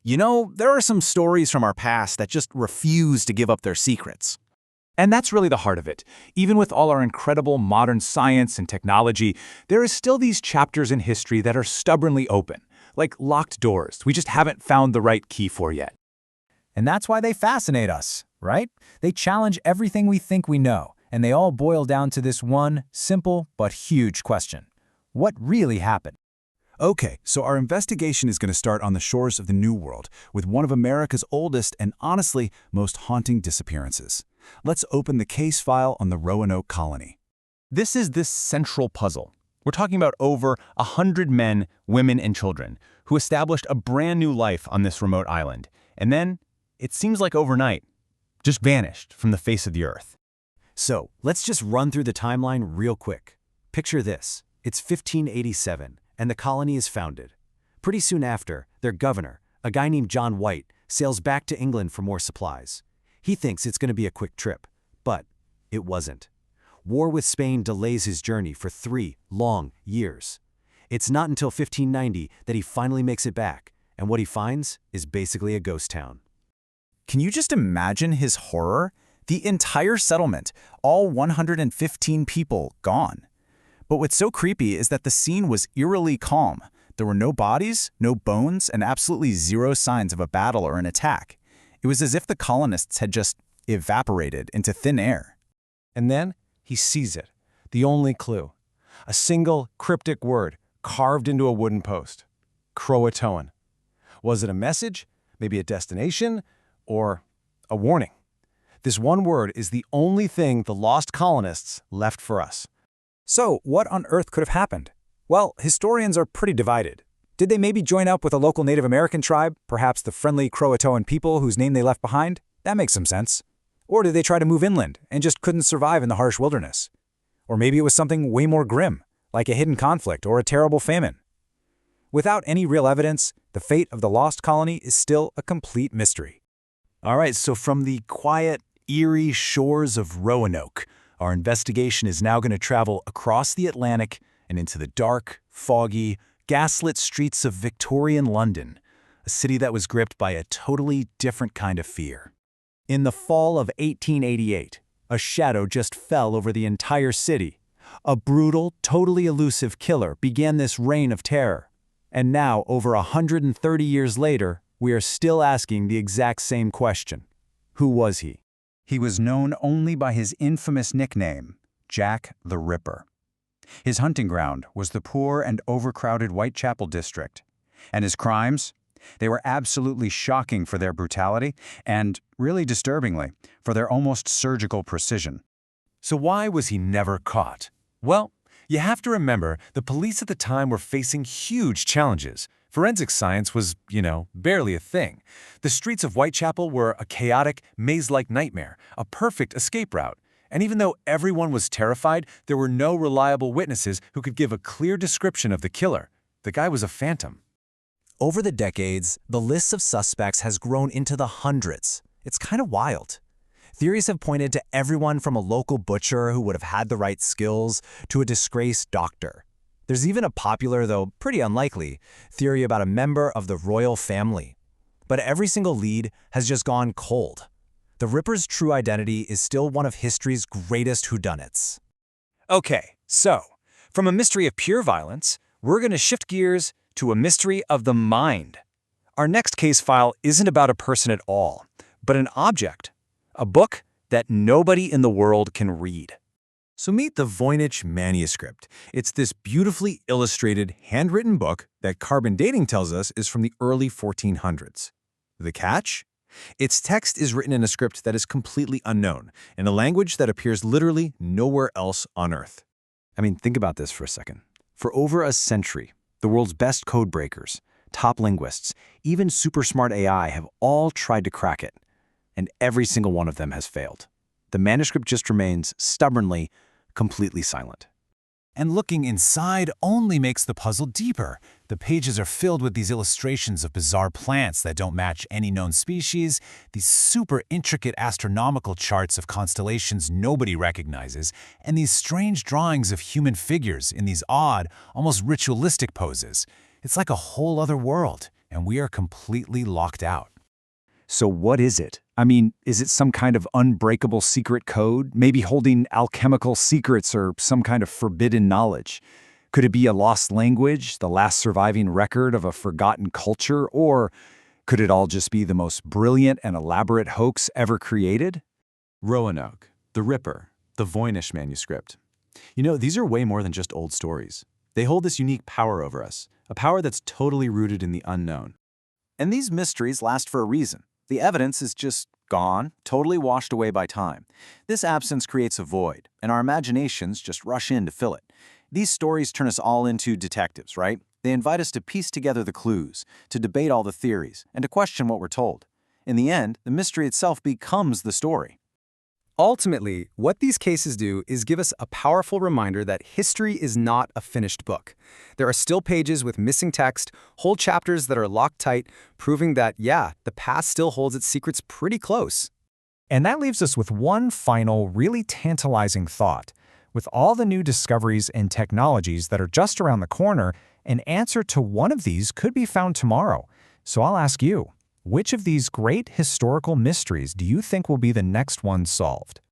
You know, there are some stories from our past that just refuse to give up their secrets. And that's really the heart of it. Even with all our incredible modern science and technology, there is still these chapters in history that are stubbornly open, like locked doors we just haven't found the right key for yet. And that's why they fascinate us, right? They challenge everything we think we know, and they all boil down to this one simple but huge question. What really happened? Okay, so our investigation is going to start on the shores of the New World with one of America's oldest and honestly most haunting disappearances. Let's open the case file on the Roanoke colony. This is this central puzzle. We're talking about over 100 men, women, and children who established a brand new life on this remote island. And then, it seems like overnight, just vanished from the face of the earth. So, let's just run through the timeline real quick. Picture this. It's 1587, and the colony is founded. Pretty soon after, their governor, a guy named John White, sails back to England for more supplies. He thinks it's going to be a quick trip, but it wasn't. War with Spain delays his journey for 3 long years. It's not until 1590 that he finally makes it back, and what he finds is basically a ghost town. Can you just imagine his horror? The entire settlement, all 115 people, gone. But what's so creepy is that the scene was eerily calm. There were no bodies, no bones, and absolutely zero signs of a battle or an attack. It was as if the colonists had just evaporated into thin air. And then he sees it, the only clue. A single cryptic word carved into a wooden post. Croatoan. Was it a message, maybe a destination, or a warning? This one word is the only thing the lost colonists left for us. So, what on earth could have happened? Well, historians are pretty divided. Did they maybe join up with a local Native American tribe, perhaps the friendly Croatoan people whose name they left behind? That makes some sense. Or did they try to move inland and just couldn't survive in the harsh wilderness? Or maybe it was something way more grim, like a hidden conflict or a terrible famine. Without any real evidence, the fate of the lost colony is still a complete mystery. All right, so from the quiet, eerie shores of Roanoke, our investigation is now going to travel across the Atlantic and into the dark, foggy, gaslit streets of Victorian London, a city that was gripped by a totally different kind of fear. In the fall of 1888, a shadow just fell over the entire city. A brutal, totally elusive killer began this reign of terror. And now, over 130 years later, we are still asking the exact same question. Who was he? He was known only by his infamous nickname, Jack the Ripper. His hunting ground was the poor and overcrowded Whitechapel district. And his crimes? They were absolutely shocking for their brutality and, really disturbingly, for their almost surgical precision. So why was he never caught? Well, you have to remember the police at the time were facing huge challenges. Forensic science was, barely a thing. The streets of Whitechapel were a chaotic, maze-like nightmare, a perfect escape route. And even though everyone was terrified, there were no reliable witnesses who could give a clear description of the killer. The guy was a phantom. Over the decades, the list of suspects has grown into the hundreds. It's kind of wild. Theories have pointed to everyone from a local butcher who would have had the right skills to a disgraced doctor. There's even a popular, though pretty unlikely, theory about a member of the royal family. But every single lead has just gone cold. The Ripper's true identity is still one of history's greatest whodunits. Okay, so, from a mystery of pure violence, we're going to shift gears to a mystery of the mind. Our next case file isn't about a person at all, but an object, a book that nobody in the world can read. So meet the Voynich Manuscript. It's this beautifully illustrated, handwritten book that carbon dating tells us is from the early 1400s. The catch? Its text is written in a script that is completely unknown, in a language that appears literally nowhere else on Earth. I mean, think about this for a second. For over a century, the world's best code breakers, top linguists, even super smart AI have all tried to crack it, and every single one of them has failed. The manuscript just remains stubbornly, completely silent. And looking inside only makes the puzzle deeper. The pages are filled with these illustrations of bizarre plants that don't match any known species, these super intricate astronomical charts of constellations nobody recognizes, and these strange drawings of human figures in these odd, almost ritualistic poses. It's like a whole other world, and we are completely locked out. So what is it? I mean, is it some kind of unbreakable secret code, maybe holding alchemical secrets or some kind of forbidden knowledge? Could it be a lost language, the last surviving record of a forgotten culture, or could it all just be the most brilliant and elaborate hoax ever created? Roanoke, the Ripper, the Voynich Manuscript. You know, these are way more than just old stories. They hold this unique power over us, a power that's totally rooted in the unknown. And these mysteries last for a reason. The evidence is just gone, totally washed away by time. This absence creates a void, and our imaginations just rush in to fill it. These stories turn us all into detectives, right? They invite us to piece together the clues, to debate all the theories, and to question what we're told. In the end, the mystery itself becomes the story. Ultimately, what these cases do is give us a powerful reminder that history is not a finished book. There are still pages with missing text, whole chapters that are locked tight, proving that, yeah, the past still holds its secrets pretty close. And that leaves us with one final, really tantalizing thought. With all the new discoveries and technologies that are just around the corner, an answer to one of these could be found tomorrow. So I'll ask you, which of these great historical mysteries do you think will be the next one solved?